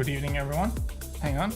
Good evening, everyone. Hang on.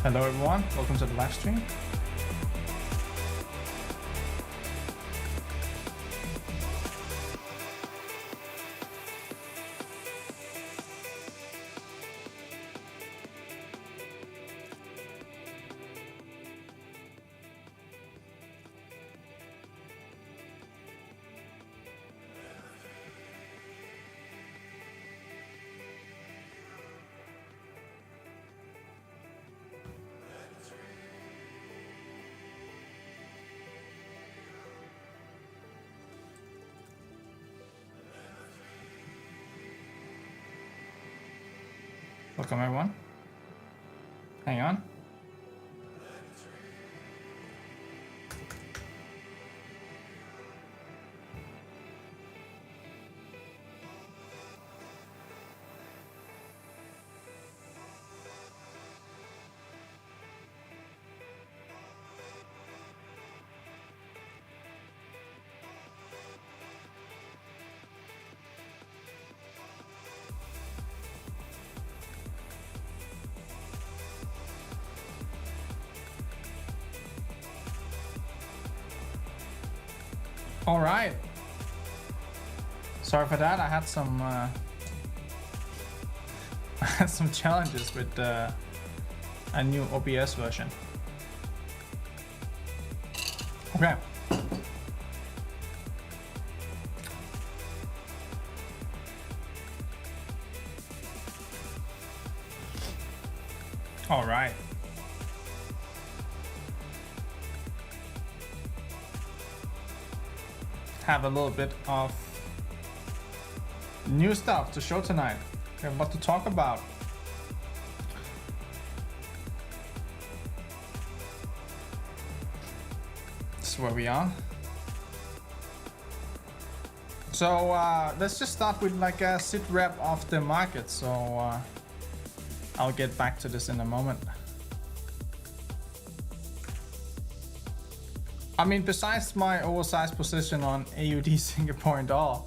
Hello everyone, welcome to the live stream. Welcome everyone. Hang on. All right. Sorry for that. I had some challenges with a new OBS version. Okay. All right. Have a little bit of new stuff to show tonight. We have a lot to talk about. This is where we are. So let's just start with like a sit rep of the market. So I'll get back to this in a moment. I mean, besides my oversized position on AUD Singapore dollar,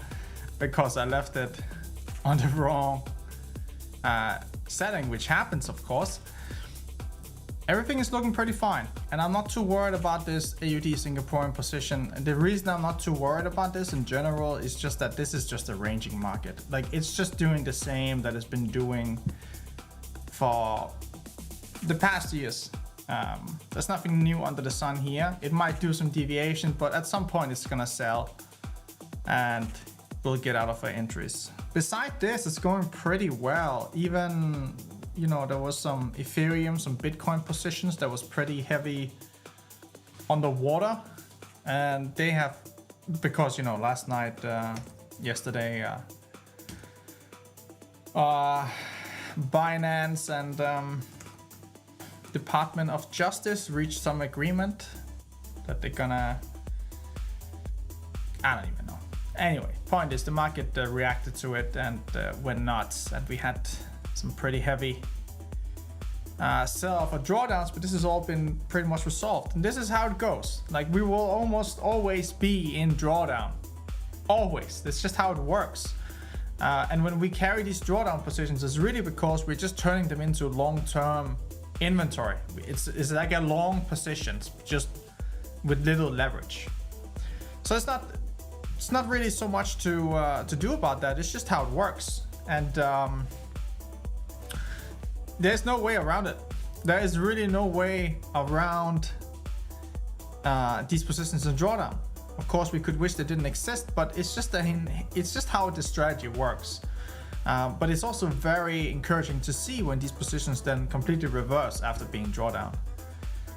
because I left it on the wrong setting, which happens, of course, everything is looking pretty fine. And I'm not too worried about this AUD Singaporean position. And the reason I'm not too worried about this in general is just that this is just a ranging market. Like, it's just doing the same that it's been doing for the past years. There's nothing new under the sun here. It might do some deviation, but at some point it's gonna sell and we'll get out of our entries. Besides this, it's going pretty well. Even, you know, there was some Ethereum, some Bitcoin positions that was pretty heavy on the water, and they have, because, you know, last night, yesterday, Binance and Department of Justice reached some agreement that they're gonna, I don't even know. Anyway, point is the market reacted to it and went nuts, and we had some pretty heavy sell-off or drawdowns, but this has all been pretty much resolved. And this is how it goes. Like, we will almost always be in drawdown. Always. That's just how it works. And when we carry these drawdown positions, it's really because we're just turning them into long-term inventory. It's like a long position, just with little leverage. So it's not really so much to do about that. It's just how it works, and there's no way around it. There is really no way around these positions in drawdown. Of course, we could wish they didn't exist, but it's just how the strategy works. But it's also very encouraging to see when these positions then completely reverse after being drawdown.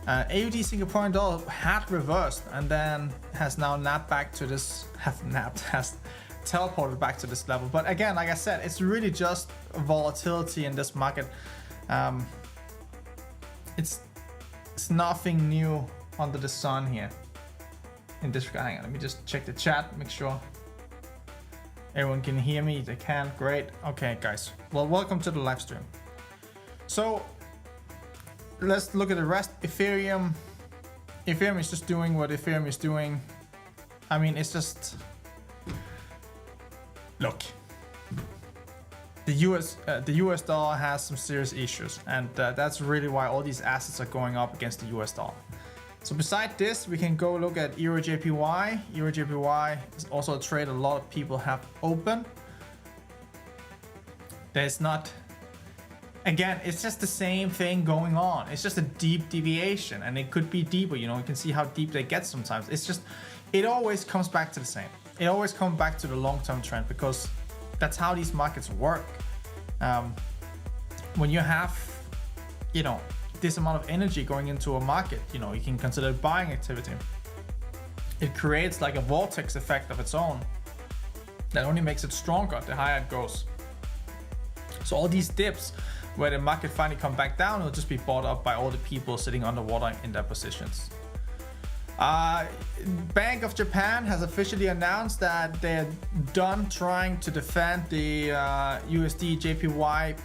AUD Singaporean dollar had reversed and then has now napped back to this, has teleported back to this level. But again, like I said, it's really just volatility in this market. it's nothing new under the sun here in this regard. Hang on, let me just check the chat, make sure everyone can hear me. They can, great. Okay guys, well, welcome to the live stream. So let's look at the rest. Ethereum is just doing what Ethereum is doing. I mean, it's just, look, the US dollar has some serious issues, and that's really why all these assets are going up against the US dollar. So beside this, we can go look at Euro JPY. Euro JPY is also a trade a lot of people have open. There's not, again, it's just the same thing going on. It's just a deep deviation, and it could be deeper. You know, you can see how deep they get sometimes. It's just, it always comes back to the same. It always comes back to the long-term trend, because that's how these markets work. When you have, you know, this amount of energy going into a market, you know, you can consider buying activity. It creates like a vortex effect of its own that only makes it stronger the higher it goes. So all these dips where the market finally come back down will just be bought up by all the people sitting underwater in their positions. Bank of Japan has officially announced that they're done trying to defend the USD JPY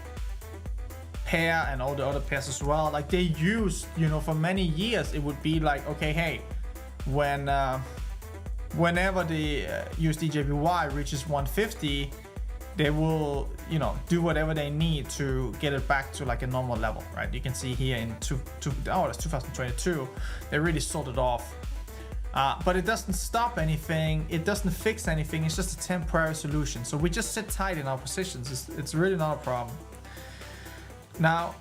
pair and all the other pairs as well. Like they used, you know, for many years, it would be like, okay, hey, whenever the USD JPY reaches 150, they will, you know, do whatever they need to get it back to like a normal level, right? You can see here in that's 2022, they really sold it off. But it doesn't stop anything. It doesn't fix anything. It's just a temporary solution. So we just sit tight in our positions. It's really not a problem. Now,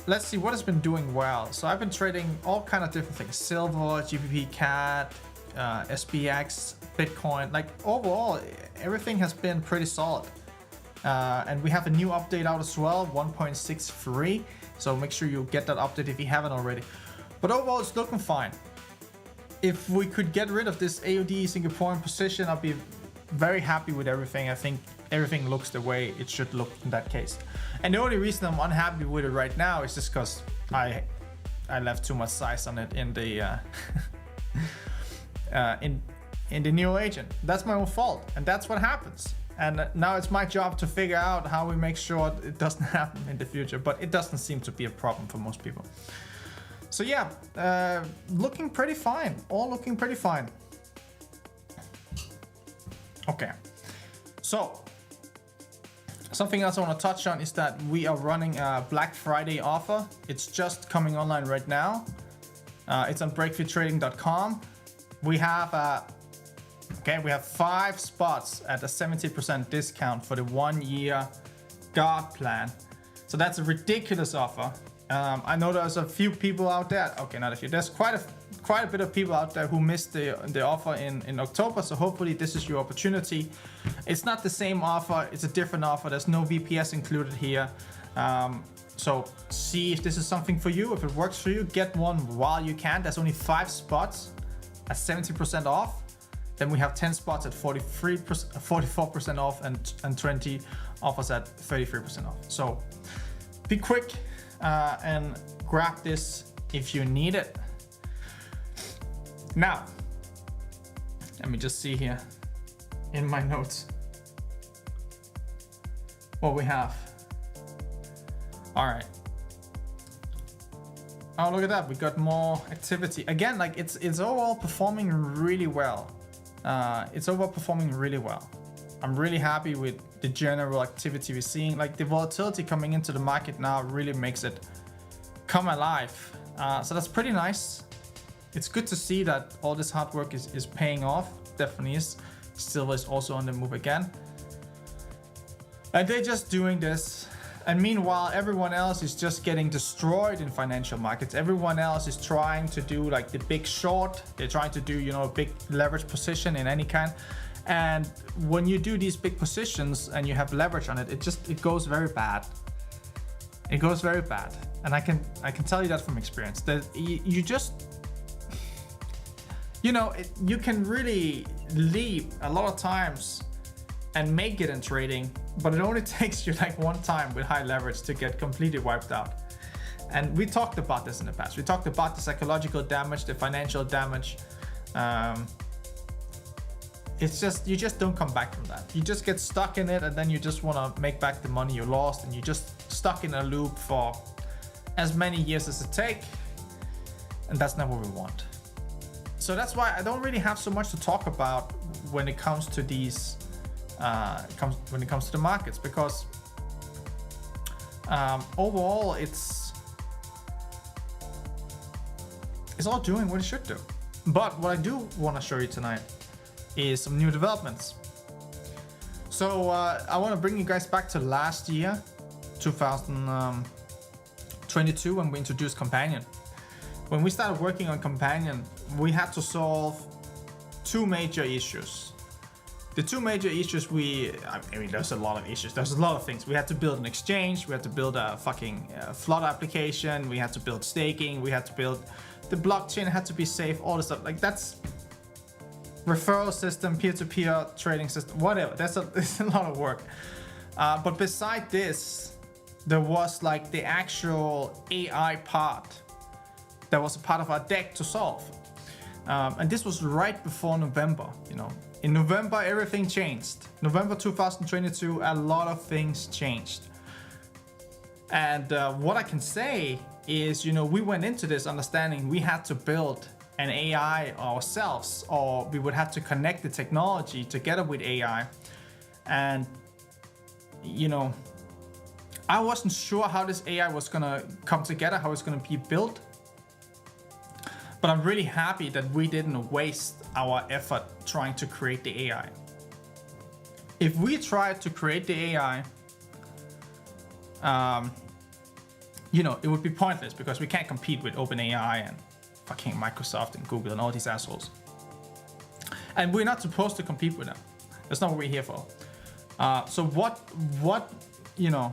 let's see what has been doing well. So I've been trading all kind of different things: silver, GBP CAD, SPX, Bitcoin. Like overall, everything has been pretty solid. And we have a new update out as well, 1.63. So make sure you get that update if you haven't already. But overall, it's looking fine. If we could get rid of this AUD Singaporean position, I'd be very happy with everything. I think everything looks the way it should look in that case. And the only reason I'm unhappy with it right now is just because I left too much size on it in the in the new agent. That's my own fault, and that's what happens. And now it's my job to figure out how we make sure it doesn't happen in the future, but it doesn't seem to be a problem for most people. So yeah, looking pretty fine, all looking pretty fine. Okay, so something else I want to touch on is that we are running a Black Friday offer. It's just coming online right now. It's on breakfreetrading.com. We have we have 5 spots at a 70% discount for the 1-year guard plan. So that's a ridiculous offer. I know there's a few people out there. Okay, not a few. There's quite a bit of people out there who missed the offer in October. So hopefully this is your opportunity. It's not the same offer. It's a different offer. There's no VPS included here. So see if this is something for you. If it works for you, get one while you can. There's only 5 spots at 70% off. Then we have 10 spots at 44% off, and 20 offers at 33% off. So be quick and grab this if you need it. Now, let me just see here in my notes what we have. All right. Oh, look at that. We got more activity. Again, like it's overall performing really well. It's overperforming really well. I'm really happy with the general activity we're seeing. Like the volatility coming into the market now really makes it come alive. So that's pretty nice. It's good to see that all this hard work is paying off. Definitely is. Silver is also on the move again. And they're just doing this. And meanwhile, everyone else is just getting destroyed in financial markets. Everyone else is trying to do like the big short. They're trying to do, you know, a big leverage position in any kind. And when you do these big positions and you have leverage on it, it goes very bad. It goes very bad. And I can tell you that from experience, that you just, you know, you can really leap a lot of times and make it in trading, but it only takes you like one time with high leverage to get completely wiped out. And we talked about this in the past. We talked about the psychological damage, the financial damage. It's just, you just don't come back from that. You just get stuck in it, and then you just want to make back the money you lost, and you're just stuck in a loop for as many years as it takes. And that's not what we want. So that's why I don't really have so much to talk about when it comes to these, when it comes to the markets, because overall it's all doing what it should do. But what I do want to show you tonight is some new developments. So I want to bring you guys back to last year, 2022, when we introduced Companion. When we started working on Companion, we had to solve two major issues. The two major issues I mean, there's a lot of issues. There's a lot of things. We had to build an exchange. We had to build a fucking flood application. We had to build staking. We had to build the blockchain. Had to be safe. All this stuff. Like, that's referral system, peer-to-peer trading system, whatever. It's a lot of work. But beside this, there was like the actual AI part that was a part of our deck to solve. And this was right before November, you know. In November, everything changed. November 2022, a lot of things changed. And what I can say is, you know, we went into this understanding we had to build an AI ourselves, or we would have to connect the technology together with AI. And, you know, I wasn't sure how this AI was gonna come together, how it's gonna be built. But I'm really happy that we didn't waste our effort trying to create the AI. If we tried to create the AI, you know, it would be pointless, because we can't compete with OpenAI and fucking Microsoft and Google and all these assholes. And we're not supposed to compete with them. That's not what we're here for. So what, you know,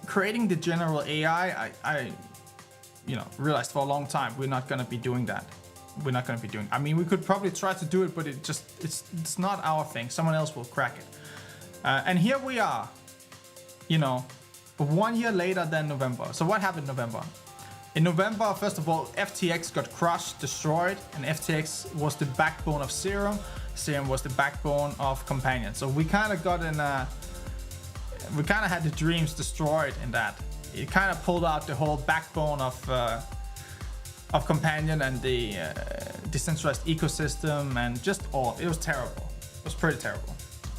creating the general AI, I you know, realized for a long time we're not gonna be doing that. We're not gonna be doing. I mean, we could probably try to do it, but it's not our thing. Someone else will crack it. And here we are, you know, 1 year later than November. So what happened in November? In November, first of all, FTX got crushed, destroyed, and FTX was the backbone of Serum. Serum was the backbone of Companion. So we kind of got in a, we kind of had the dreams destroyed in that. It kind of pulled out the whole backbone of Companion and the decentralized ecosystem, and just all. It was terrible. It was pretty terrible.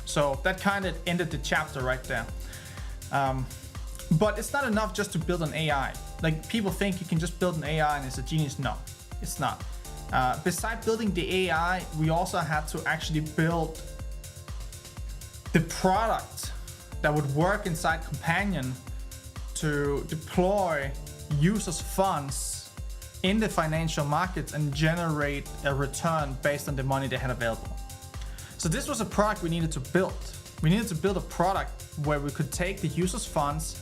So that kind of ended the chapter right there. But it's not enough just to build an AI. Like, people think you can just build an AI and it's a genius. No, it's not. Besides building the AI, we also had to actually build the product that would work inside Companion to deploy users' funds in the financial markets and generate a return based on the money they had available. So this was a product we needed to build. We needed to build a product where we could take the users' funds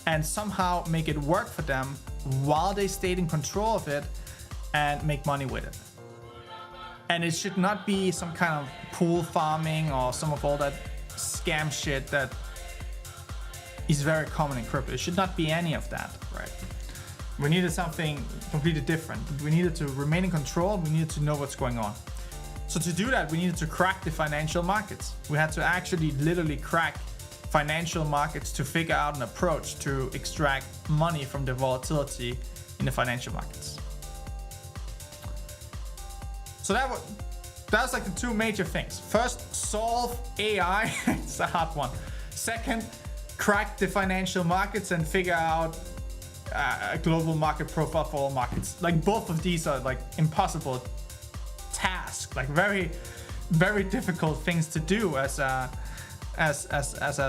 and somehow make it work for them while they stayed in control of it and make money with it. And it should not be some kind of pool farming or some of all that scam shit that is very common in crypto. It should not be any of that, right? We needed something completely different. We needed to remain in control. We needed to know what's going on. So to do that, we needed to crack the financial markets. We had to actually literally crack financial markets to figure out an approach to extract money from the volatility in the financial markets. So that's like the two major things. First, solve AI. It's a hard one. Second, crack the financial markets and figure out a global market profile for all markets. Like, both of these are like impossible tasks, like very, very difficult things to do as a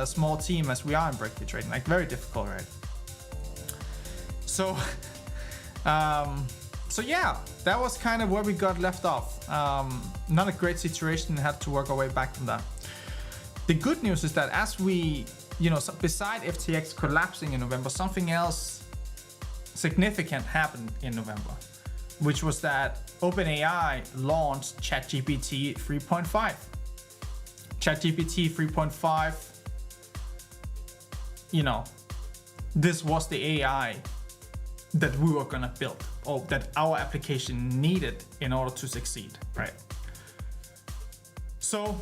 small team as we are in Breakfree Trading. Like, very difficult, right? So so yeah, that was kind of where we got left off. Not a great situation, had to work our way back from that. The good news is that as we, you know, beside FTX collapsing in November, something else significant happened in November, which was that OpenAI launched ChatGPT 3.5. ChatGPT 3.5 you know, this was the AI that we were gonna build, or that our application needed in order to succeed, right? So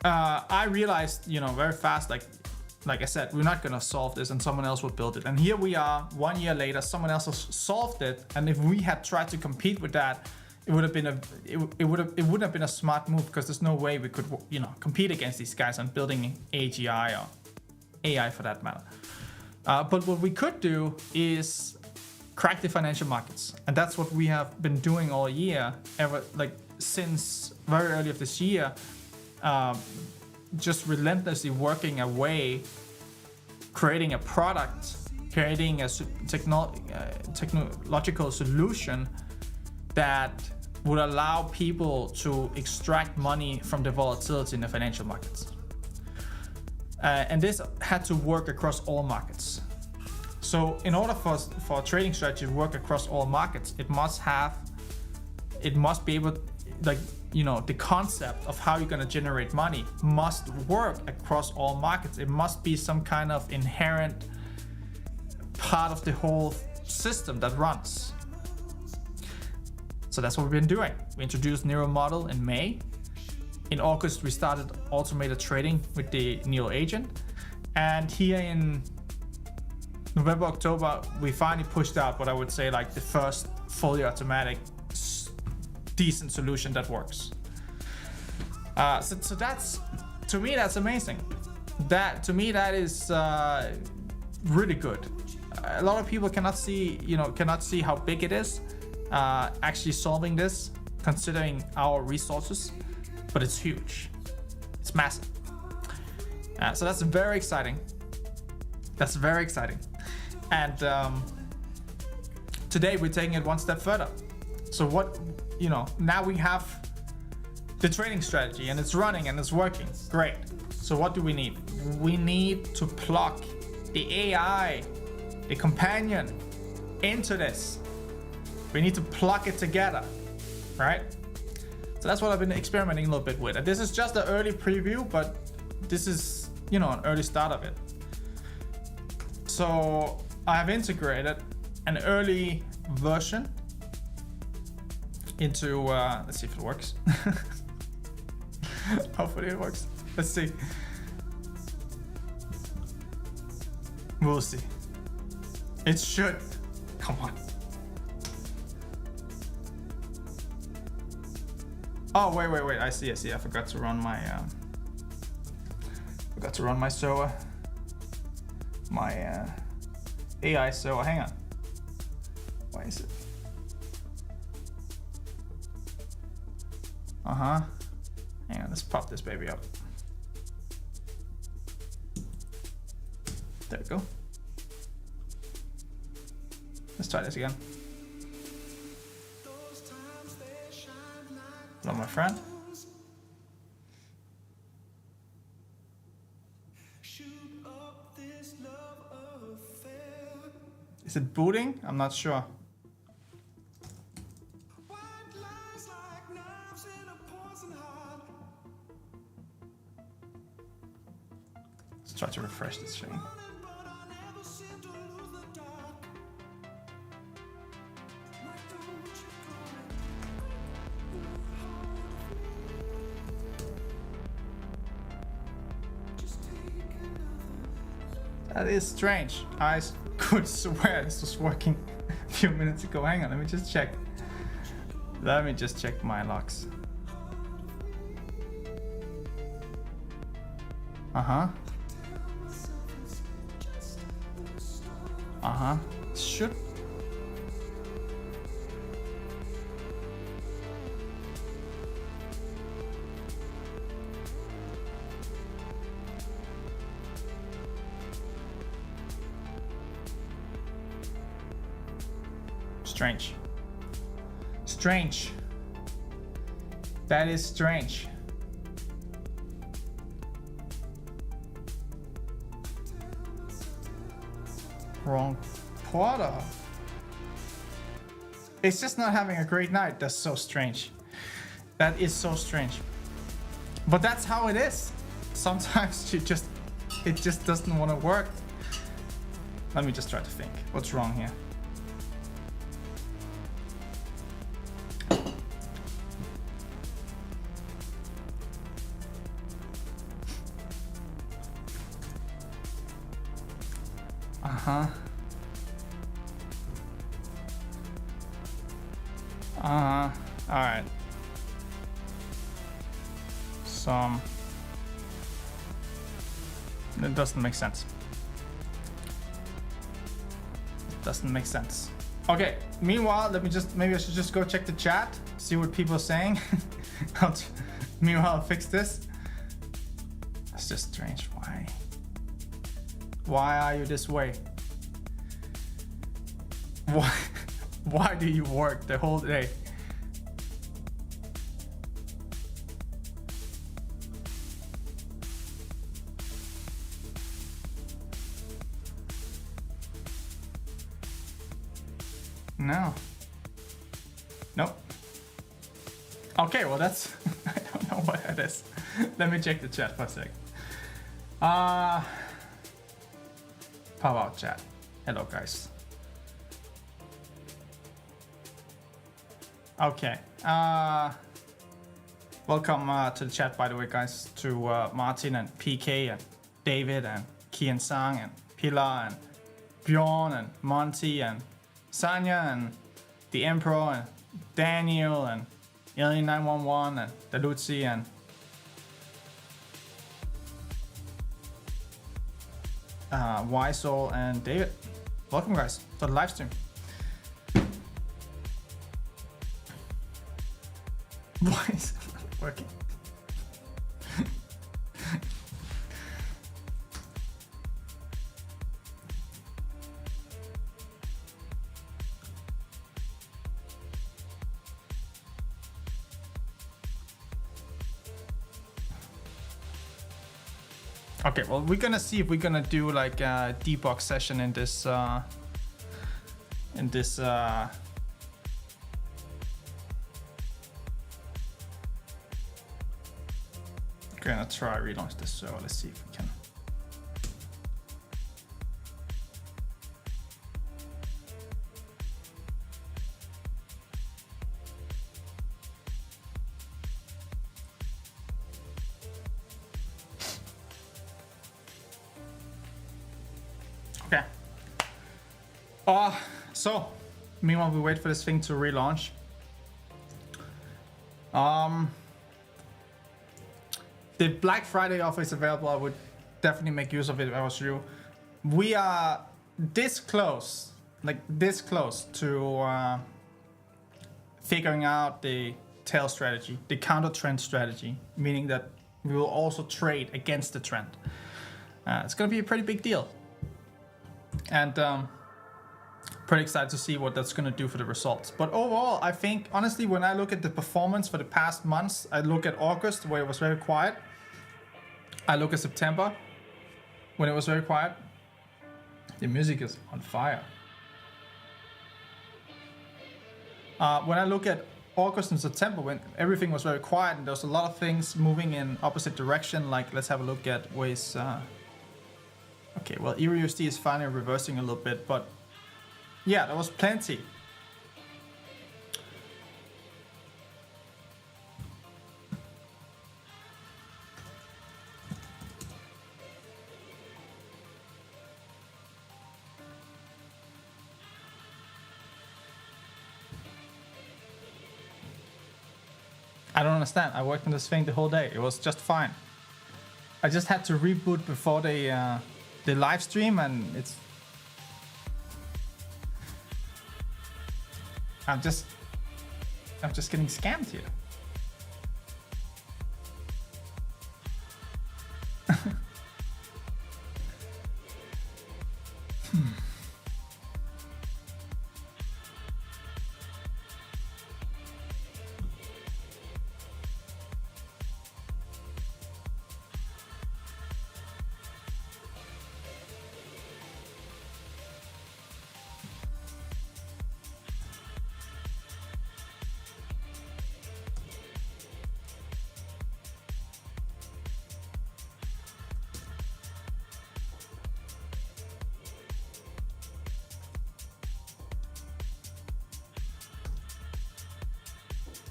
I realized, you know, very fast, like I said, we're not gonna solve this and someone else will build it. And here we are 1 year later, someone else has solved it. And if we had tried to compete with that, it would have been it wouldn't have been a smart move, because there's no way we could, you know, compete against these guys on building AGI or AI for that matter. But what we could do is crack the financial markets, and that's what we have been doing all year, since very early of this year. Just relentlessly working away, creating a product, creating a technological solution that would allow people to extract money from the volatility in the financial markets. And this had to work across all markets. So in order for a trading strategy to work across all markets, it must be able, like, you know, the concept of how you're going to generate money must work across all markets. It must be some kind of inherent part of the whole system that runs. So that's what we've been doing. We introduced Nero model in May. In August, we started automated trading with the Neo agent. And here in November, October, we finally pushed out what I would say like the first fully automatic decent solution that works. So that's, to me, that's amazing. To me, that is really good. A lot of people cannot see how big it is actually solving this, considering our resources, but it's huge. It's massive. So that's very exciting. That's very exciting. And today we're taking it one step further. So what, you know, now we have the trading strategy and it's running and it's working. Great. So what do we need? We need to plug the AI, the companion, into this. We need to plug it together, right? So that's what I've been experimenting a little bit with. And this is just an early preview, but this is, you know, an early start of it. So I have integrated an early version into, let's see if it works. Hopefully it works. Let's see. We'll see. It should. Come on. Oh, wait. I see. I forgot to run my server. My AI server. Hang on. Why is it? Hang on, let's pop this baby up. There we go. Let's try this again. Hello, my friend. Is it booting? I'm not sure. Let's try to refresh this screen. That is strange. I could swear this was working a few minutes ago. Hang on, let me just check. Let me just check my logs. Should. Strange. That is strange. Wrong Porter. It's just not having a great night. That's so strange. That is so strange. But that's how it is. Sometimes you just It just doesn't want to work. Let me just try to think. What's wrong here? Uh-huh. Uh-huh. Alright. It doesn't make sense. It doesn't make sense. Okay, meanwhile, maybe I should just go check the chat, see what people are saying. Meanwhile, I'll fix this. That's just strange. Why? Why are you this way? Why do you work the whole day? No. Nope. Okay, well that's... I don't know what that is. Let me check the chat for a sec. Power out chat. Hello guys. Okay. Welcome to the chat, by the way, guys, to Martin and PK and David and Kian Sang and Pilar and Bjorn and Monty and Sanya and the Emperor and Daniel and Alien 911 and Dalutzi and Wiseall and David. Welcome, guys, to the live stream. Why is it not working? Okay, well, we're gonna see if we're gonna do like a debug session in this gonna try relaunch this, so let's see if we can. Okay. So meanwhile we wait for this thing to relaunch. The Black Friday offer is available. I would definitely make use of it if I was you. We are this close, like this close to figuring out the tail strategy, the counter trend strategy, meaning that we will also trade against the trend. It's going to be a pretty big deal. And pretty excited to see what that's going to do for the results. But overall, I think, honestly, when I look at the performance for the past months, I look at August, where it was very quiet. I look at September, when it was very quiet. The music is on fire. When I look at August and September, when everything was very quiet and there was a lot of things moving in opposite direction, like let's have a look at ways... Okay, well, EURUSD is finally reversing a little bit, but yeah, there was plenty. I don't understand. I worked on this thing the whole day. It was just fine. I just had to reboot before the live stream, and it's... I'm just getting scammed here.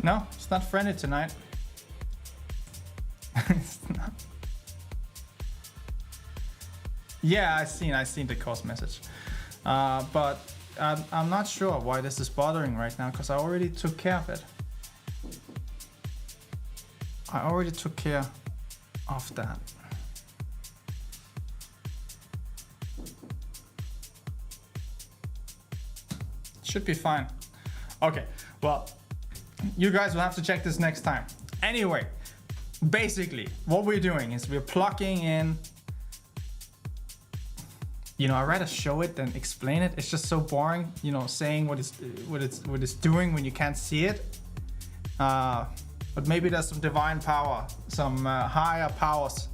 No, it's not friendly tonight. It's not. Yeah, I seen the cost message, but I'm not sure why this is bothering right now, because I already took care of it. I already took care of that. Should be fine. Okay, well, you guys will have to check this next time. Anyway, basically what we're doing is we're plugging in, you know, I'd rather show it than explain it. It's just so boring, you know, saying what it's doing when you can't see it. But maybe there's some divine power, some higher powers.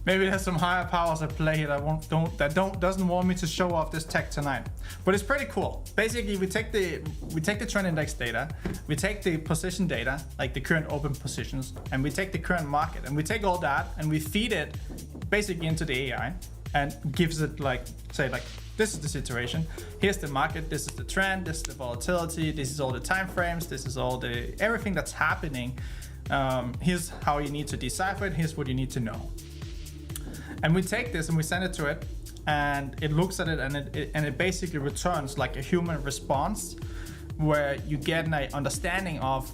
Maybe there's some higher powers at play that doesn't want me to show off this tech tonight. But it's pretty cool. Basically, we take the trend index data, we take the position data, like the current open positions, and we take the current market, and we take all that and we feed it basically into the AI, and gives it like, say, like, this is the situation, here's the market, this is the trend, this is the volatility, this is all the time frames, this is all the everything that's happening. Here's how you need to decipher it, here's what you need to know. And we take this and we send it to it, and it looks at it, and it basically returns like a human response, where you get an understanding of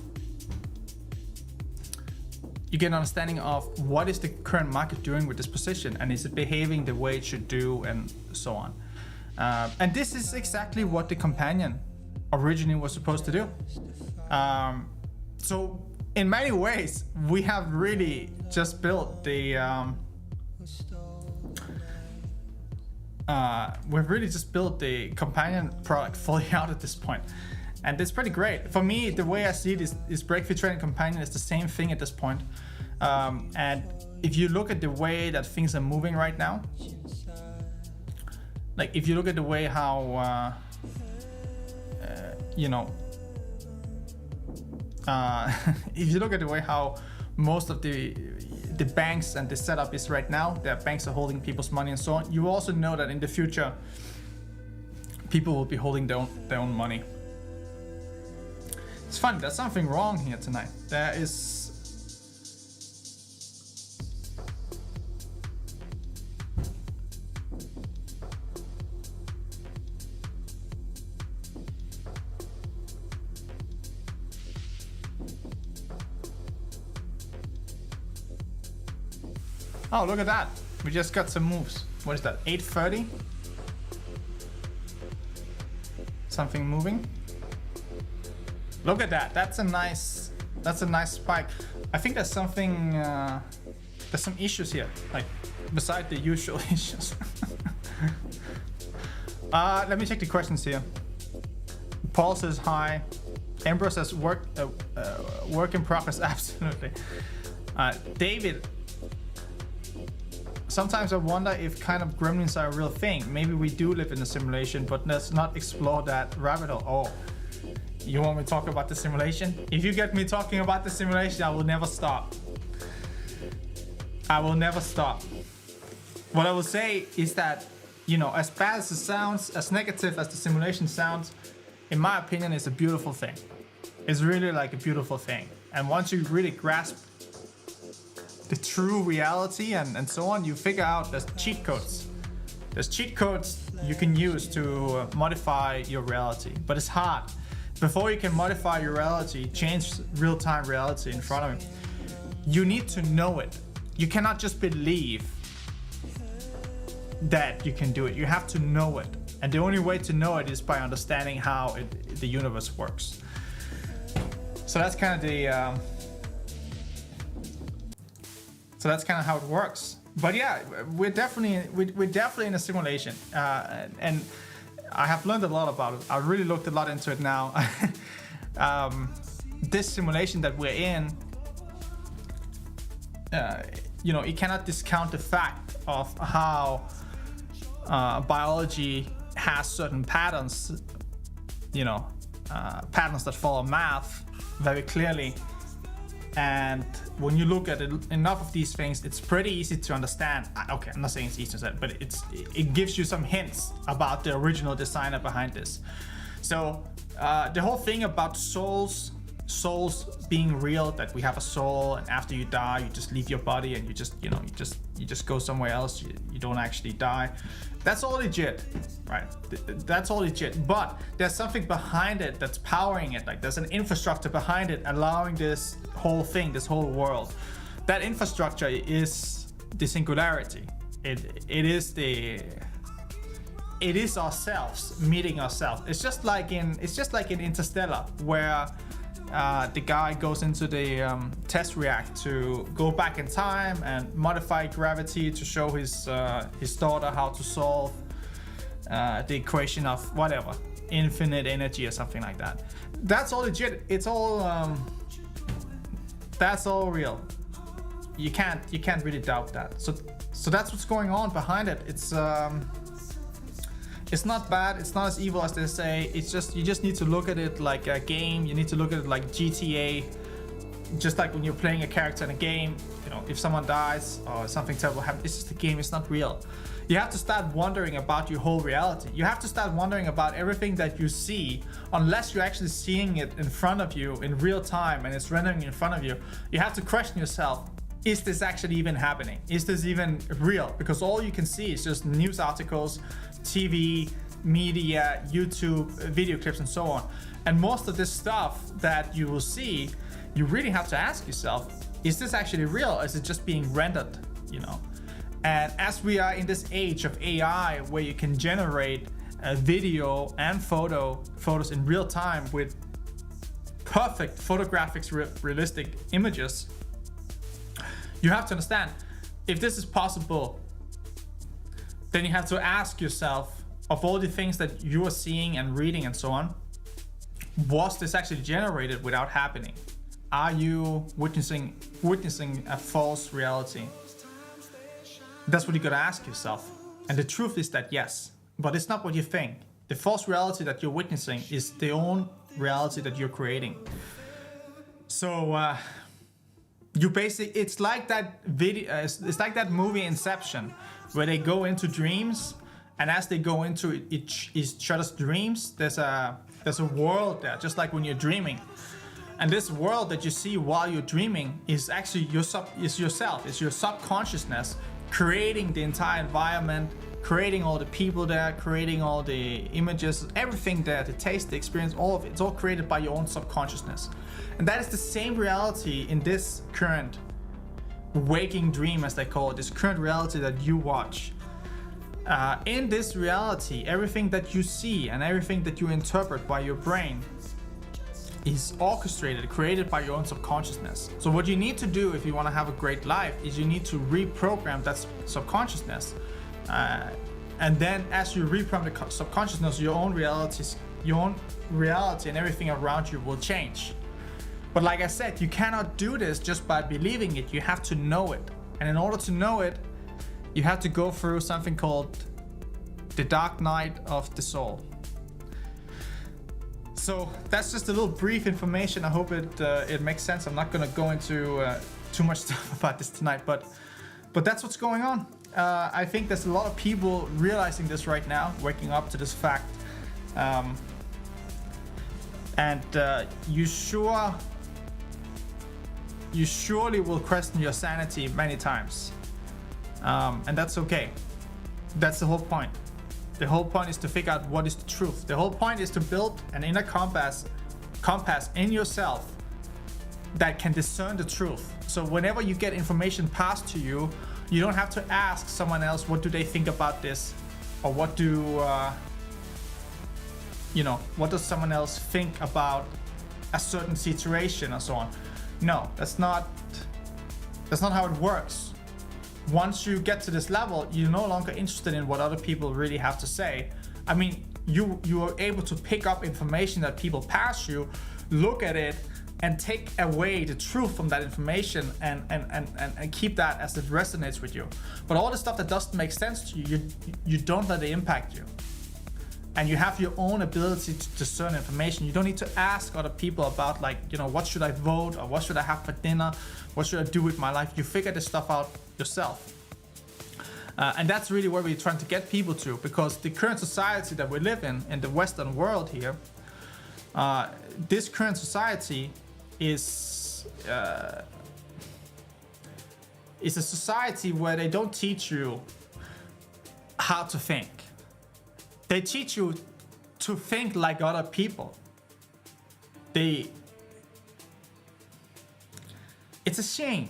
what is the current market doing with this position, and is it behaving the way it should do, and so on. And this is exactly what the companion originally was supposed to do. So in many ways, we have really just built the companion product fully out at this point, and it's pretty great. For me, the way I see it is Breakfree Trading Companion is the same thing at this point. And if you look at the way that things are moving right now, like if you look at the way how you know, if you look at the way how most of the banks and the setup is right now, that banks are holding people's money and so on, you also know that in the future people will be holding their own money. It's funny, there's something wrong here tonight. There is... Oh, look at that. We just got some moves. What is that, 830? Something moving. Look at that. That's a nice spike. I think there's something, there's some issues here, like beside the usual issues. Let me check the questions here. Paul says hi. Emperor says work in progress. Absolutely. David, sometimes I wonder if kind of gremlins are a real thing. Maybe we do live in a simulation, but let's not explore that rabbit hole. Oh, you want me to talk about the simulation? If you get me talking about the simulation, I will never stop. I will never stop. What I will say is that, you know, as bad as it sounds, as negative as the simulation sounds, in my opinion, it's a beautiful thing. It's really like a beautiful thing. And once you really grasp the true reality and so on, you figure out there's cheat codes. There's cheat codes you can use to modify your reality, but it's hard. Before you can modify your reality, change real-time reality in front of you, you need to know it. You cannot just believe that you can do it. You have to know it. And the only way to know it is by understanding how the universe works. So that's kind of the so that's kind of how it works. But yeah, we're definitely in a simulation, and I have learned a lot about it. I really looked a lot into it now. This simulation that we're in, you know, you cannot discount the fact of how biology has certain patterns, you know, patterns that follow math very clearly, And when you look at enough of these things, it's pretty easy to understand. Okay, I'm not saying it's easy to understand, but it gives you some hints about the original designer behind this. So the whole thing about souls being real, that we have a soul, and after you die, you just leave your body and you just go somewhere else. You don't actually die. That's all legit, right? That's all legit. But there's something behind it that's powering it. Like there's an infrastructure behind it, allowing this whole thing, this whole world. That infrastructure is the singularity. It is ourselves meeting ourselves. It's just like in Interstellar, where the guy goes into the test reactor to go back in time and modify gravity to show his daughter how to solve the equation of whatever, infinite energy or something like that. That's all legit. It's all that's all real. You can't really doubt that. So that's what's going on behind it. It's not bad, it's not as evil as they say. It's just, you just need to look at it like a game. You need to look at it like GTA. Just like when you're playing a character in a game, you know, if someone dies or something terrible happens, it's just a game, it's not real. You have to start wondering about your whole reality. You have to start wondering about everything that you see, unless you're actually seeing it in front of you in real time and it's rendering in front of you. You have to question yourself, is this actually even happening? Is this even real? Because all you can see is just news articles, TV, media, YouTube, video clips, and so on. And most of this stuff that you will see, you really have to ask yourself, is this actually real? Or is it just being rendered, you know? And as we are in this age of AI, where you can generate a video and photos in real time with perfect photographics, realistic images, you have to understand, if this is possible, then you have to ask yourself, of all the things that you are seeing and reading and so on, was this actually generated without happening? Are you witnessing a false reality? That's what you gotta ask yourself. And the truth is that yes, but it's not what you think. The false reality that you're witnessing is the own reality that you're creating. So it's like that video. It's like that movie Inception, where they go into dreams, and as they go into each other's dreams, there's a world there, just like when you're dreaming. And this world that you see while you're dreaming is actually yourself. It's your subconsciousness creating the entire environment, creating all the people there, creating all the images, everything there, the taste, the experience, all of it. It's all created by your own subconsciousness. And that is the same reality in this current waking dream, as they call it, this current reality that you watch. In this reality, everything that you see and everything that you interpret by your brain is orchestrated, created by your own subconsciousness. So what you need to do if you want to have a great life is you need to reprogram that subconsciousness. And then as you reprogram the subconsciousness, your own reality and everything around you will change. But like I said, you cannot do this just by believing it. You have to know it. And in order to know it, you have to go through something called the dark night of the soul. So that's just a little brief information. I hope it makes sense. I'm not gonna go into too much stuff about this tonight, but that's what's going on. I think there's a lot of people realizing this right now, waking up to this fact. And you surely will question your sanity many times. And that's okay. That's the whole point. The whole point is to figure out what is the truth. The whole point is to build an inner compass in yourself that can discern the truth. So whenever you get information passed to you, you don't have to ask someone else, what do they think about this? Or what does someone else think about a certain situation or so on. No, that's not how it works. Once you get to this level, you're no longer interested in what other people really have to say. I mean, you are able to pick up information that people pass you, look at it, and take away the truth from that information and keep that as it resonates with you. But all the stuff that doesn't make sense to you, you don't let it impact you. and you have your own ability to discern information. You don't need to ask other people about, like, you know, what should I vote, or what should I have for dinner, what should I do with my life. You figure this stuff out yourself. And that's really where we're trying to get people to, because the current society that we live in the Western world here, this current society is a society where they don't teach you how to think. They teach you to think like other people. It's a shame,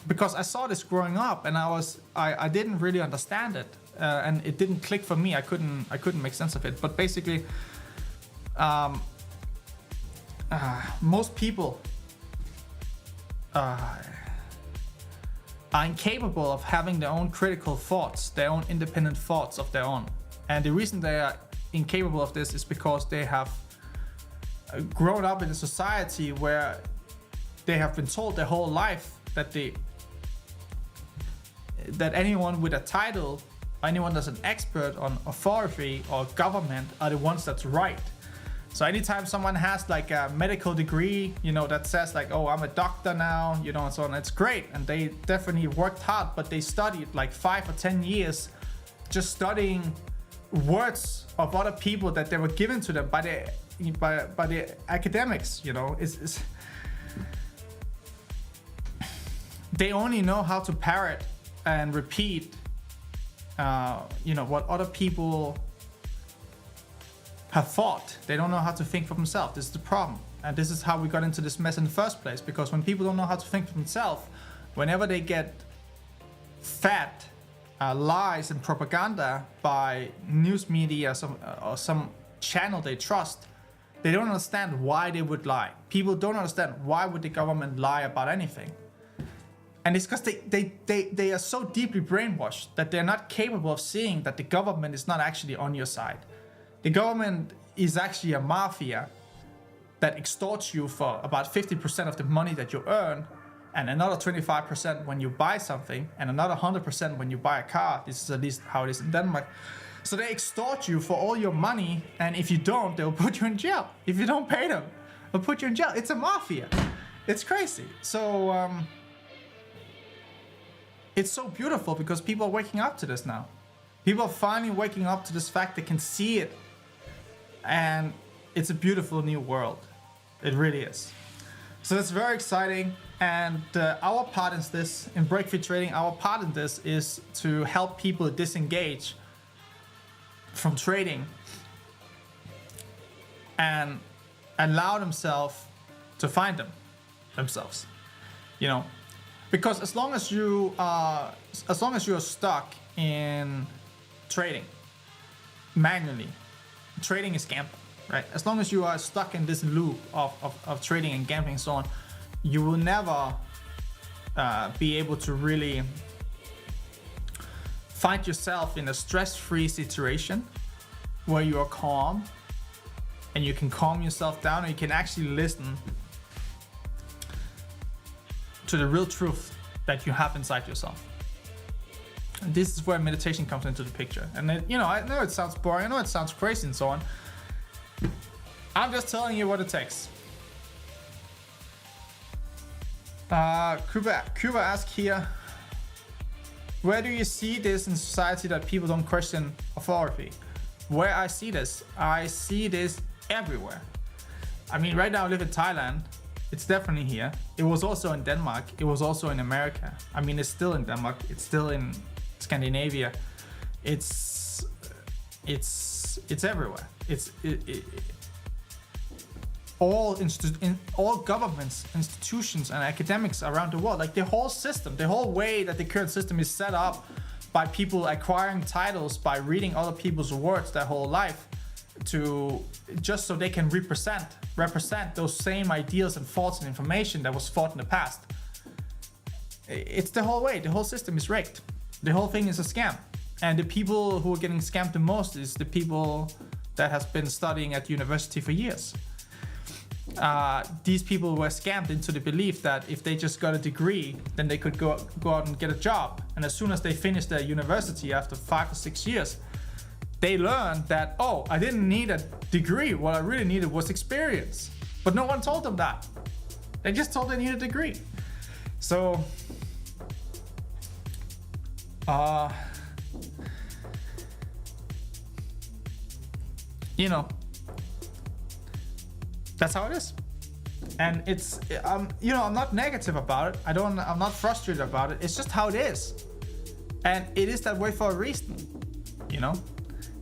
because I saw this growing up, and I didn't really understand it, and it didn't click for me. I couldn't make sense of it. But basically, most people are incapable of having their own critical thoughts, their own independent thoughts of their own. And the reason they are incapable of this is because they have grown up in a society where they have been told their whole life that anyone with a title, anyone that's an expert on authority or government, are the ones that's right. So anytime someone has like a medical degree, you know, that says like, oh, I'm a doctor now, you know, and so on, it's great. And they definitely worked hard, but they studied like 5 or 10 years just studying words of other people that they were given to them by the academics, you know. They only know how to parrot and repeat, you know, what other people have thought. They don't know how to think for themselves. This is the problem. And this is how we got into this mess in the first place, because when people don't know how to think for themselves, whenever they get fed lies and propaganda by news media or some channel they trust, they don't understand why they would lie. People don't understand why would the government lie about anything. And it's because they are so deeply brainwashed that they're not capable of seeing that the government is not actually on your side. The government is actually a mafia that extorts you for about 50% of the money that you earn, and another 25% when you buy something, and another 100% when you buy a car. This is at least how it is in Denmark. So they extort you for all your money, and if you don't, they'll put you in jail. If you don't pay them, they'll put you in jail. It's a mafia. It's crazy. So it's so beautiful because people are waking up to this now. People are finally waking up to this fact. They can see it. And it's a beautiful new world. It really is. So it's very exciting. And our part in this, in Breakfree Trading, our part in this is to help people disengage from trading and allow themselves to find themselves. You know, because as long as you are stuck in trading manually, trading is gambling, right? As long as you are stuck in this loop of trading and gambling and so on, you will never be able to really find yourself in a stress-free situation where you are calm and you can calm yourself down, and you can actually listen to the real truth that you have inside yourself. And this is where meditation comes into the picture. And then, you know, I know it sounds boring, I know it sounds crazy and so on. I'm just telling you what it takes. Cuba asked here, where do you see this in society that people don't question authority? Where I see this everywhere. I mean, right now I live in Thailand. It's definitely here. It was also in Denmark. It was also in America. I mean, it's still in Denmark. It's still in Scandinavia. It's everywhere. All governments, institutions, and academics around the world, like the whole system, the whole way that the current system is set up by people acquiring titles by reading other people's words their whole life, to just so they can represent those same ideas and thoughts and information that was thought in the past. It's the whole way. The whole system is rigged. The whole thing is a scam. And the people who are getting scammed the most is the people that has been studying at university for years. These people were scammed into the belief that if they just got a degree, then they could go out and get a job. And as soon as they finish their university after 5 or 6 years, they learned that, oh, I didn't need a degree. What I really needed was experience. But no one told them that. They just told they needed a degree. So, you know, that's how it is. And it's, you know, I'm not negative about it. I'm not frustrated about it. It's just how it is. And it is that way for a reason, you know?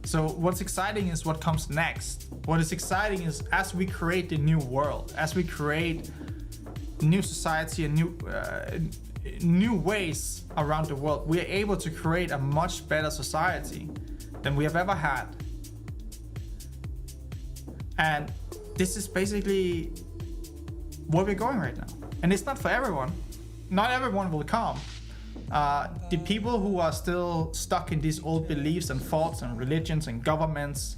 So what's exciting is what comes next. What is exciting is as we create the new world, as we create new society and new ways around the world, we are able to create a much better society than we have ever had. And this is basically where we're going right now. And it's not for everyone. Not everyone will come. The people who are still stuck in these old beliefs and thoughts and religions and governments,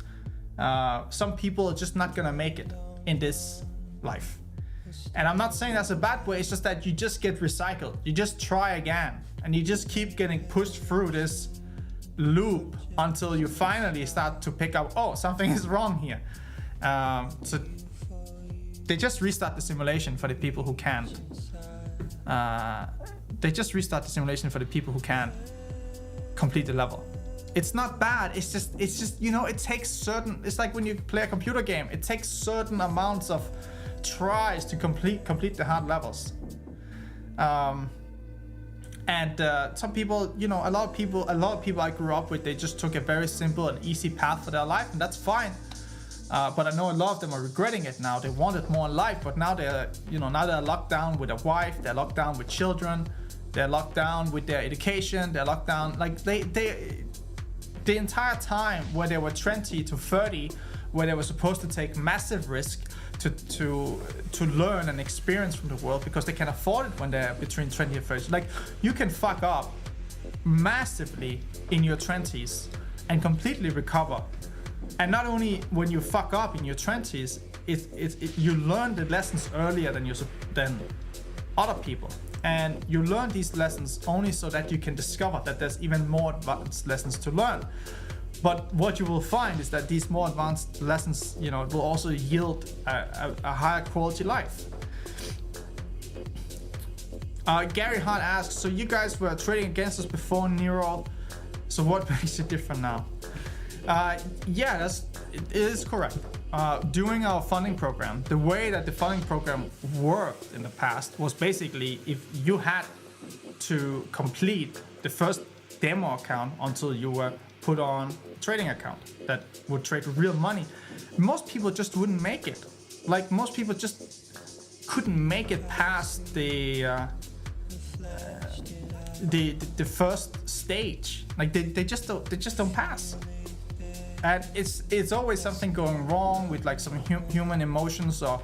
some people are just not gonna make it in this life. And I'm not saying that's a bad way, it's just that you just get recycled. You just try again, and you just keep getting pushed through this loop until you finally start to pick up, oh, something is wrong here. So they just restart the simulation for the people who can't. They just restart the simulation for the people who can't complete the level. It's not bad. It's just you know, it takes certain. It's like when you play a computer game. It takes certain amounts of tries to complete the hard levels. And some people, you know, a lot of people I grew up with, they just took a very simple and easy path for their life, and that's fine. But I know a lot of them are regretting it now. They wanted more in life, but now they're locked down with a wife, they're locked down with children, they're locked down with their education, they're locked down, like the entire time where they were 20 to 30, where they were supposed to take massive risk to learn and experience from the world because they can afford it when they're between 20 and 30. Like, you can fuck up massively in your 20s and completely recover. And not only when you fuck up in your 20s, you learn the lessons earlier than other people. And you learn these lessons only so that you can discover that there's even more advanced lessons to learn. But what you will find is that these more advanced lessons, you know, will also yield a higher quality life. Gary Hart asks, so you guys were trading against us before Nero, so what makes it different now? Yeah, it is correct. During our funding program, the way that the funding program worked in the past was basically if you had to complete the first demo account until you were put on a trading account that would trade real money, most people just wouldn't make it. Like, most people just couldn't make it past the first stage. Like, they just don't pass. And it's always something going wrong with like some human emotions or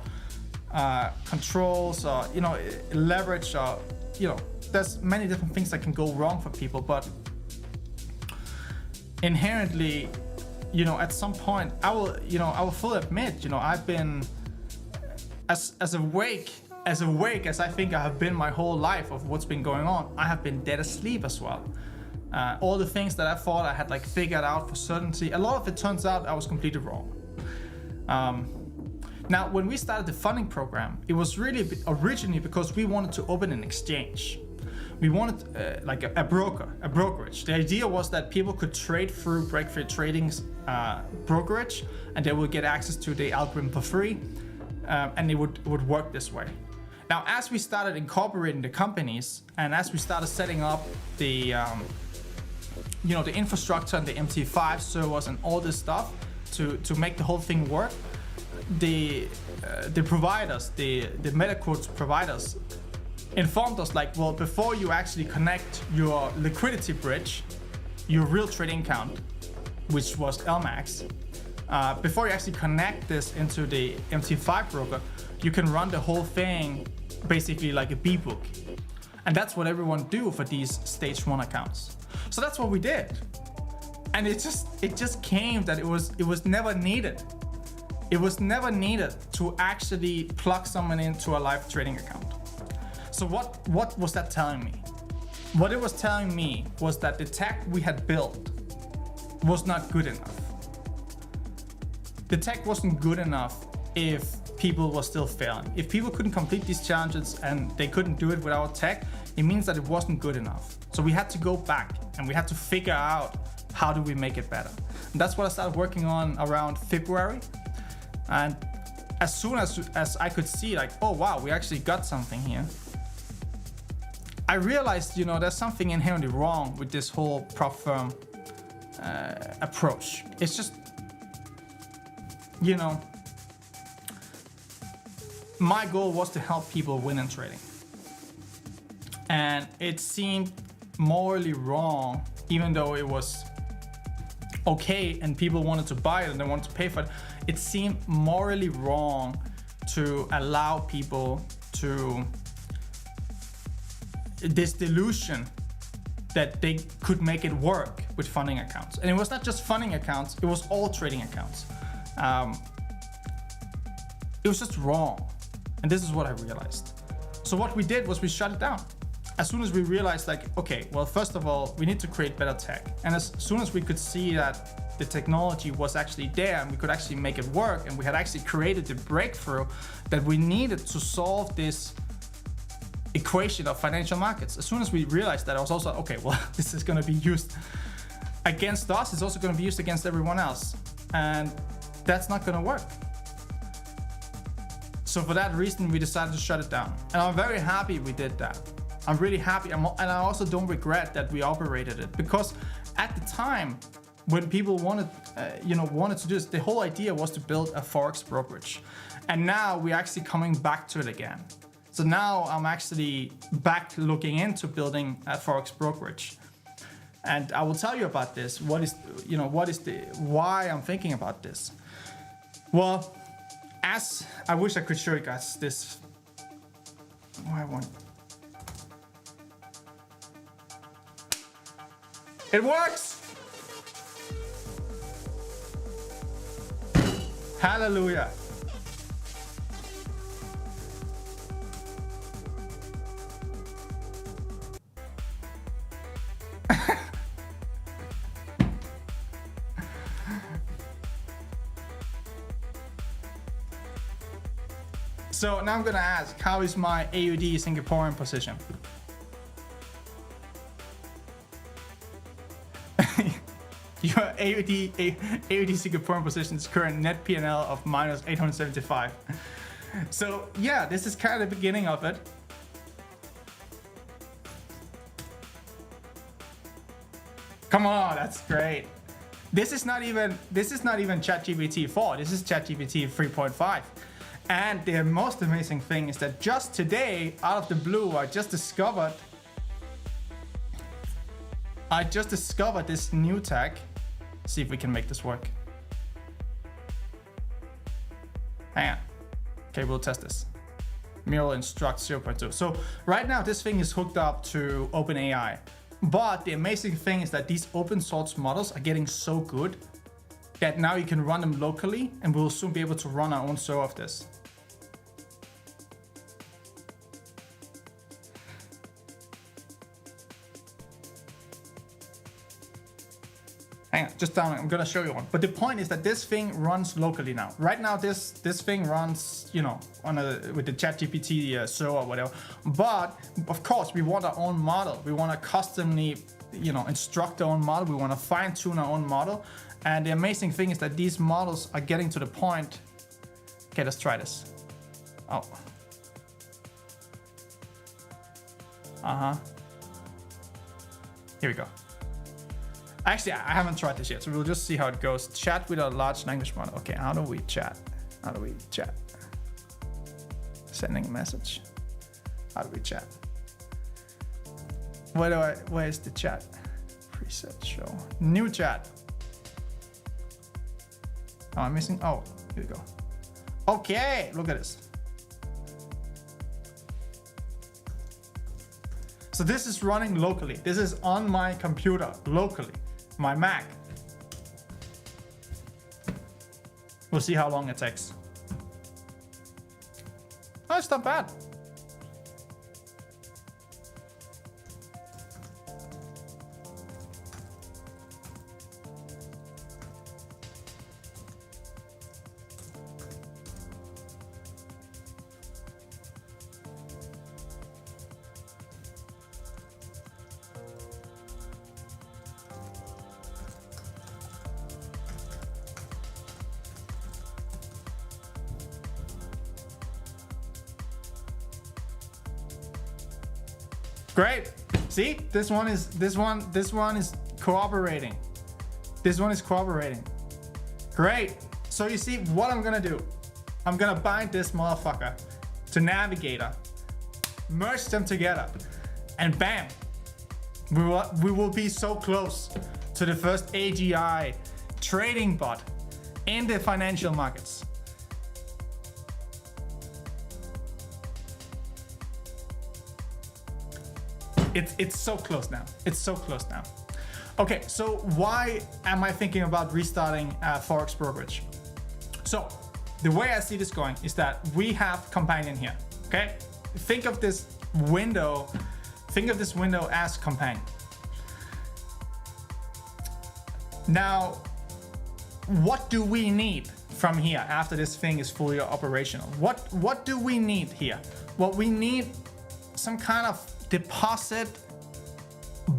controls or, you know, leverage, or, you know, there's many different things that can go wrong for people. But inherently, you know, at some point I will fully admit, you know, I've been as awake as I think I have been my whole life of what's been going on. I have been dead asleep as well. All the things that I thought I had like figured out for certainty, a lot of it turns out I was completely wrong. Now, when we started the funding program, it was really originally because we wanted to open an exchange. We wanted like a brokerage. The idea was that people could trade through Breakfree Trading's brokerage, and they would get access to the algorithm for free, and it would work this way. Now, as we started incorporating the companies, and as we started setting up the you know, the infrastructure and the MT5 servers and all this stuff to make the whole thing work, the providers, the MetaQuotes providers informed us like, well, before you actually connect your liquidity bridge, your real trading account, which was LMAX, before you actually connect this into the MT5 broker, you can run the whole thing basically like a B-book. And that's what everyone do for these stage 1 accounts. So that's what we did. And it just came that it was never needed. It was never needed to actually plug someone into a live trading account. So what was that telling me? What it was telling me was that the tech we had built was not good enough. the tech wasn't good enough if people were still failing. If people couldn't complete these challenges and they couldn't do it without tech, it means that it wasn't good enough. So we had to go back and we had to figure out how do we make it better. And that's what I started working on around February. And as soon as I could see like, oh wow, we actually got something here, I realized, you know, there's something inherently wrong with this whole prop firm approach. It's just, you know, my goal was to help people win in trading. And it seemed morally wrong, even though it was okay and people wanted to buy it and they wanted to pay for it. It seemed morally wrong to allow people to this delusion that they could make it work with funding accounts. And it was not just funding accounts, it was all trading accounts. It was just wrong. And this is what I realized. So what we did was we shut it down. As soon as we realized like, okay, well, first of all, we need to create better tech. And as soon as we could see that the technology was actually there and we could actually make it work, and we had actually created the breakthrough that we needed to solve this equation of financial markets. As soon as we realized that, I was also, okay, well, this is going to be used against us. It's also going to be used against everyone else. And that's not going to work. So for that reason, we decided to shut it down. And I'm very happy we did that. I'm really happy. And I also don't regret that we operated it, because at the time when people wanted to do this, the whole idea was to build a Forex brokerage. And now we're actually coming back to it again. So now I'm actually back looking into building a Forex brokerage. And I will tell you about this. Why I'm thinking about this? Well, I wish I could show you guys this. It works! Hallelujah. So now I'm gonna ask, how is my AUD Singaporean position? Your AUD Singaporean position's current net P&L of minus 875. So yeah, this is kind of the beginning of it. Come on, that's great. This is not even ChatGPT 4. This is ChatGPT 3.5. And the most amazing thing is that just today, out of the blue, I just discovered this new tag. See if we can make this work. Hang on. Okay, we'll test this. Mural instruct 0.2. So right now this thing is hooked up to OpenAI. But the amazing thing is that these open source models are getting so good that now you can run them locally, and we'll soon be able to run our own server of this. Hang on, just down. I'm gonna show you one. But the point is that this thing runs locally now. Right now, this thing runs, you know, with the ChatGPT server or whatever. But of course, we want our own model. We want to customly, you know, instruct our own model. We want to fine tune our own model. And the amazing thing is that these models are getting to the point. Okay, let's try this. Oh. Here we go. Actually, I haven't tried this yet, so we'll just see how it goes. Chat with a large language model. Okay, how do we chat? Sending a message. How do we chat? Where's the chat? Preset show. New chat. Oh, I'm missing. Oh, here we go. Okay, look at this. So this is running locally. This is on my computer locally, my Mac. We'll see how long it takes. Oh, it's not bad. Great. See, this one is cooperating. This one is cooperating. Great. So you see what I'm gonna do. I'm gonna bind this motherfucker to Navigator, merge them together, and bam, we will be so close to the first AGI trading bot in the financial markets. It's so close now. It's so close now. Okay, so why am I thinking about restarting Forex brokerage? So the way I see this going is that we have companion here. Okay, think of this window. Think of this window as companion. Now, what do we need from here after this thing is fully operational? What do we need here? Well, we need some kind of deposit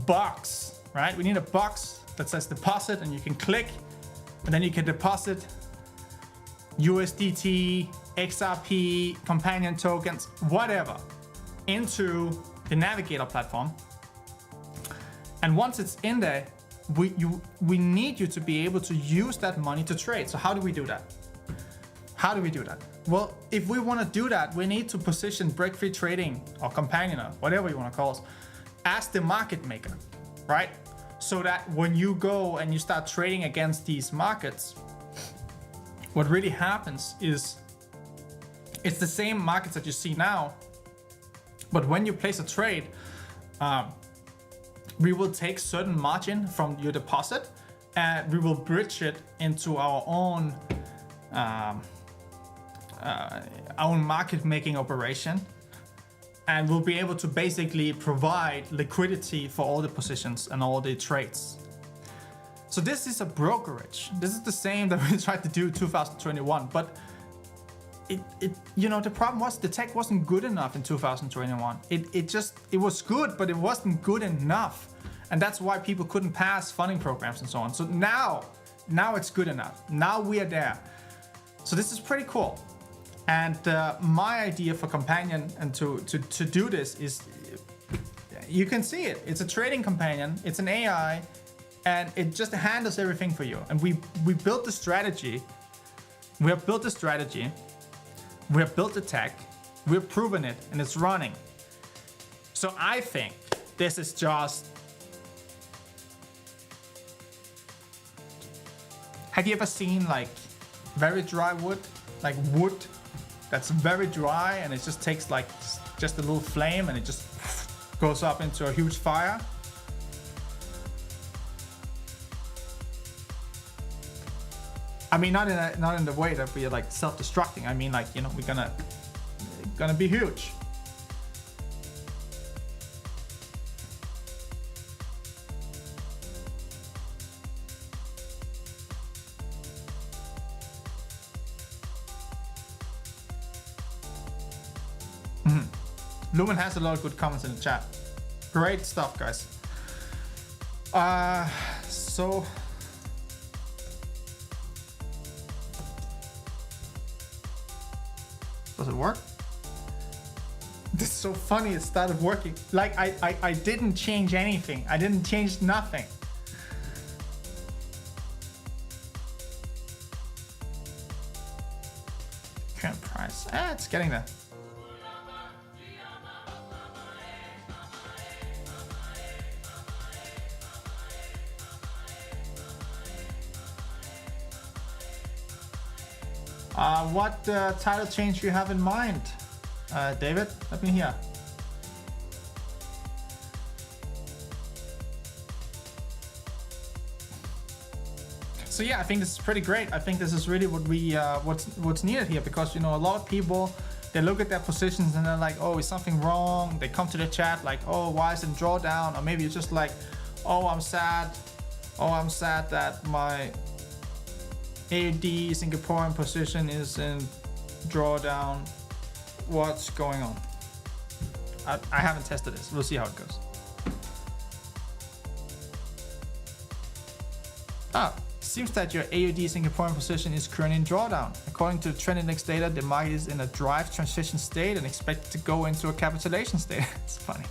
box, right? We need a box that says deposit, and you can click, and then you can deposit USDT, XRP, companion tokens, whatever, into the Navigator platform. And once it's in there, we need you to be able to use that money to trade. So how do we do that? How do we do that? Well, if we want to do that, we need to position Breakfree Trading or companion or whatever you want to call it as the market maker, right? So that when you go and you start trading against these markets, what really happens is it's the same markets that you see now, but when you place a trade, we will take certain margin from your deposit and we will bridge it into our own market making operation, and we'll be able to basically provide liquidity for all the positions and all the trades. So this is a brokerage. This is the same that we tried to do in 2021, but the problem was the tech wasn't good enough in 2021. It was good, but it wasn't good enough. And that's why people couldn't pass funding programs and so on. So now it's good enough. Now we are there. So this is pretty cool. And my idea for companion and to do this is, you can see it. It's a trading companion. It's an AI, and it just handles everything for you. And we built the strategy. We have built the strategy. We have built the tech. We've proven it, and it's running. So I think this is just. Have you ever seen like very dry wood, like wood that's very dry, and it just takes like just a little flame and it just goes up into a huge fire? I mean, not in the way that we are like self-destructing. I mean, like, we're gonna be huge. Lumen has a lot of good comments in the chat. Great stuff, guys. So does it work? This is so funny. It started working. Like I didn't change anything. I didn't change nothing. Current price. It's getting there. What title change do you have in mind, David? Let me hear. So yeah, I think this is pretty great. I think this is really what we what's needed here, because a lot of people, they look at their positions and they're like, oh, is something wrong? They come to the chat like, oh, why is it drawdown? Or maybe it's just like, oh, I'm sad. Oh, I'm sad that my AUD Singaporean position is in drawdown. What's going on? I haven't tested this. We'll see how it goes. Seems that your AUD Singaporean position is currently in drawdown. According to the trend index data, the market is in a drive transition state and expected to go into a capitulation state. It's funny.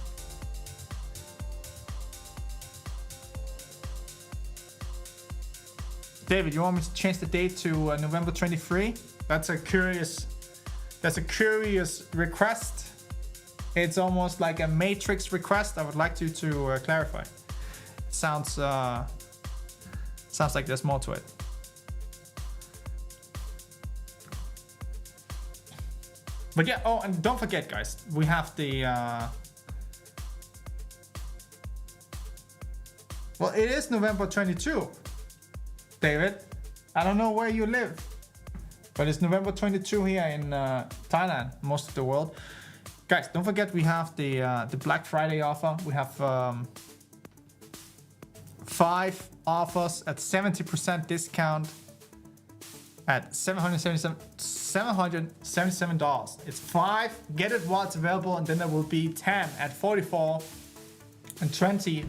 David, you want me to change the date to November 23? That's a curious request. It's almost like a matrix request. I would like you to clarify. Sounds like there's more to it. But yeah, oh, and don't forget, guys, we have the well, it is November 22, David. I don't know where you live, but it's November 22 here in Thailand, most of the world. Guys, don't forget we have the Black Friday offer. We have 5 offers at 70% discount at $777. It's 5, get it while it's available, and then there will be 10 at 44 and 20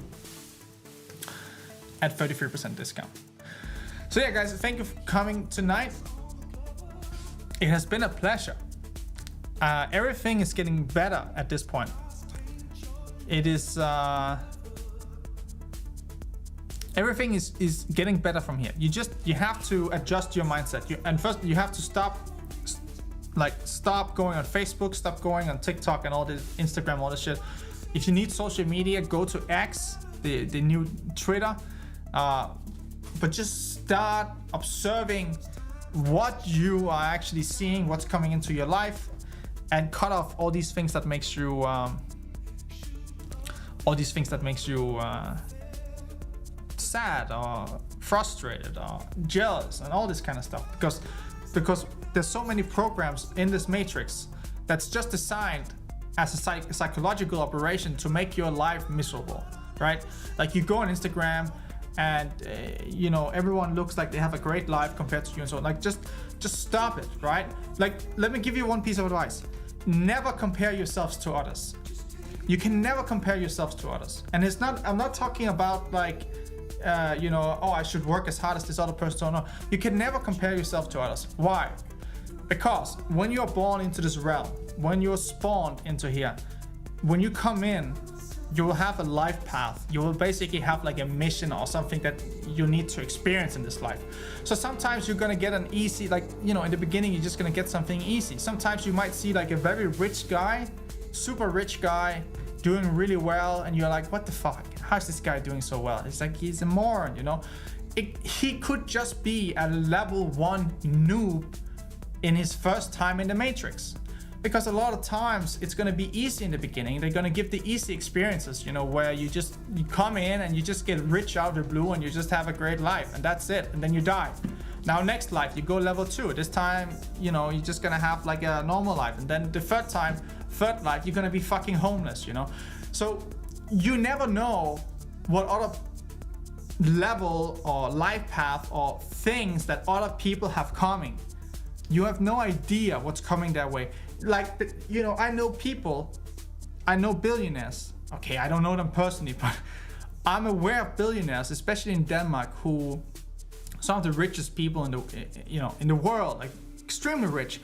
at 33% discount. So yeah, guys, thank you for coming tonight. It has been a pleasure. Everything is getting better at this point. It is everything is getting better from here. You have to adjust your mindset. And first you have to stop going on Facebook, stop going on TikTok and all this, Instagram, all this shit. If you need social media, go to X, the new Twitter. But just start observing what you are actually seeing, what's coming into your life, and cut off all these things that makes you sad or frustrated or jealous and all this kind of stuff, because there's so many programs in this matrix that's just designed as a psychological operation to make your life miserable, right? Like you go on Instagram and you know, everyone looks like they have a great life compared to you and so on. Like just stop it, right? Like, let me give you one piece of advice. Never compare yourselves to others. You can never compare yourselves to others. And I'm not talking about like you know, oh, I should work as hard as this other person. No, you can never compare yourself to others. Why? Because when you're born into this realm, when you're spawned into here, when you come in, you will have a life path. You will basically have like a mission or something that you need to experience in this life. So sometimes you're gonna get an easy, like, you know, in the beginning, you're just gonna get something easy. Sometimes you might see like a very rich guy, super rich guy, doing really well, and you're like, what the fuck? How's this guy doing so well? It's like, he's a moron, you know? He could just be a level 1 noob in his first time in the Matrix. Because a lot of times it's going to be easy in the beginning. They're going to give the easy experiences, you know, where you come in and you just get rich out of the blue and you just have a great life, and that's it, and then you die. Now next life you go level 2. This time, you know, you're just gonna have like a normal life, and then the third life you're gonna be fucking homeless, you know. So you never know what other level or life path or things that other people have coming. You have no idea what's coming their way. Like, you know, I know billionaires. Okay, I don't know them personally, but I'm aware of billionaires, especially in Denmark, who some of the richest people in the world, like extremely rich.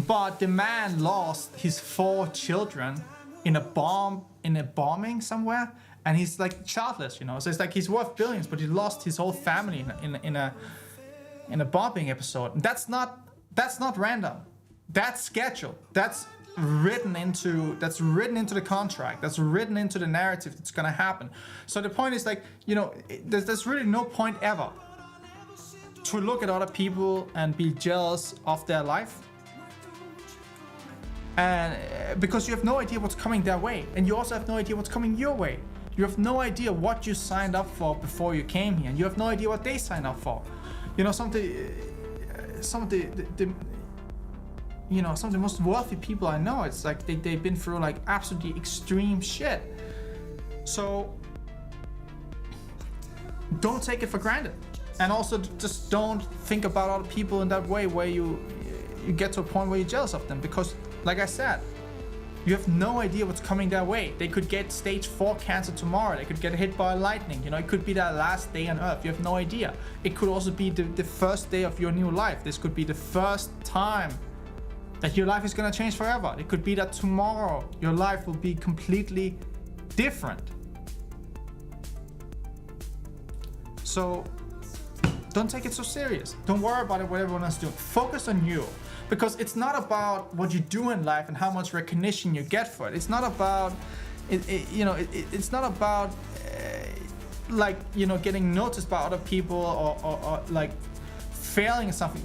But the man lost his 4 children in a bombing somewhere, and he's like childless, you know. So it's like he's worth billions, but he lost his whole family in a bombing episode. And that's not random. That's scheduled. That's written into the contract. That's written into the narrative that's gonna happen. So the point is, like, you know, there's really no point ever to look at other people and be jealous of their life, and because you have no idea what's coming their way, and you also have no idea what's coming your way. You have no idea what you signed up for before you came here, and you have no idea what they signed up for. You know, some of the most wealthy people I know, it's like they've been through like absolutely extreme shit. So don't take it for granted, and also just don't think about other people in that way where you get to a point where you're jealous of them, because like I said, you have no idea what's coming their way. They could get stage 4 cancer tomorrow. They could get hit by lightning. You know, it could be their last day on Earth. You have no idea. It could also be the first day of your new life. This could be the first time that your life is gonna change forever. It could be that tomorrow your life will be completely different. So don't take it so serious. Don't worry about it, what everyone else is doing. Focus on you, because it's not about what you do in life and how much recognition you get for it. It's not about, it's not about like, getting noticed by other people or like failing at something.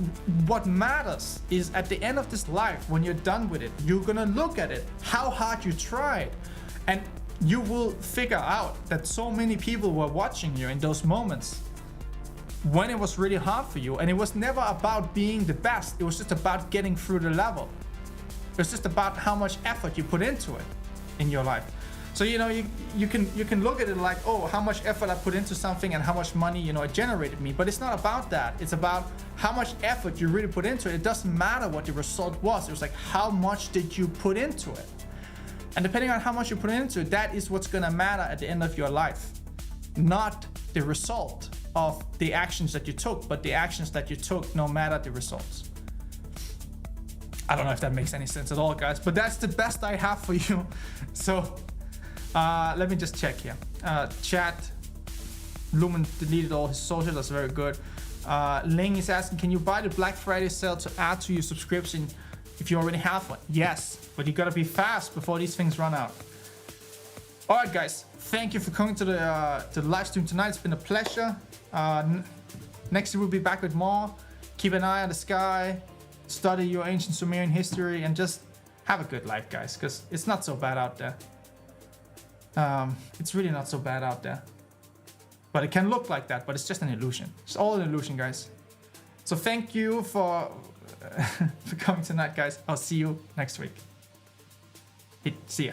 What matters is at the end of this life, when you're done with it, you're gonna look at it, how hard you tried, and you will figure out that so many people were watching you in those moments when it was really hard for you. And it was never about being the best. It was just about getting through the level. It was just about how much effort you put into it in your life. So, you can look at it like, oh, how much effort I put into something and how much money, it generated me. But it's not about that. It's about how much effort you really put into it. It doesn't matter what the result was. It was like, how much did you put into it? And depending on how much you put into it, that is what's gonna matter at the end of your life. Not the result of the actions that you took, but the actions that you took, no matter the results. I don't know if that makes any sense at all, guys, but that's the best I have for you. So let me just check here. Chat, Lumen deleted all his socials, that's very good. Ling is asking, can you buy the Black Friday sale to add to your subscription if you already have one? Yes, but you gotta be fast before these things run out. All right, guys, thank you for coming to the live stream tonight. It's been a pleasure. Next week we'll be back with more. Keep an eye on the sky, study your ancient Sumerian history, and just have a good life, guys, because it's not so bad out there. It's really not so bad out there. But it can look like that, but it's just an illusion. It's all an illusion, guys. So thank you for coming tonight, guys. I'll see you next week. See ya.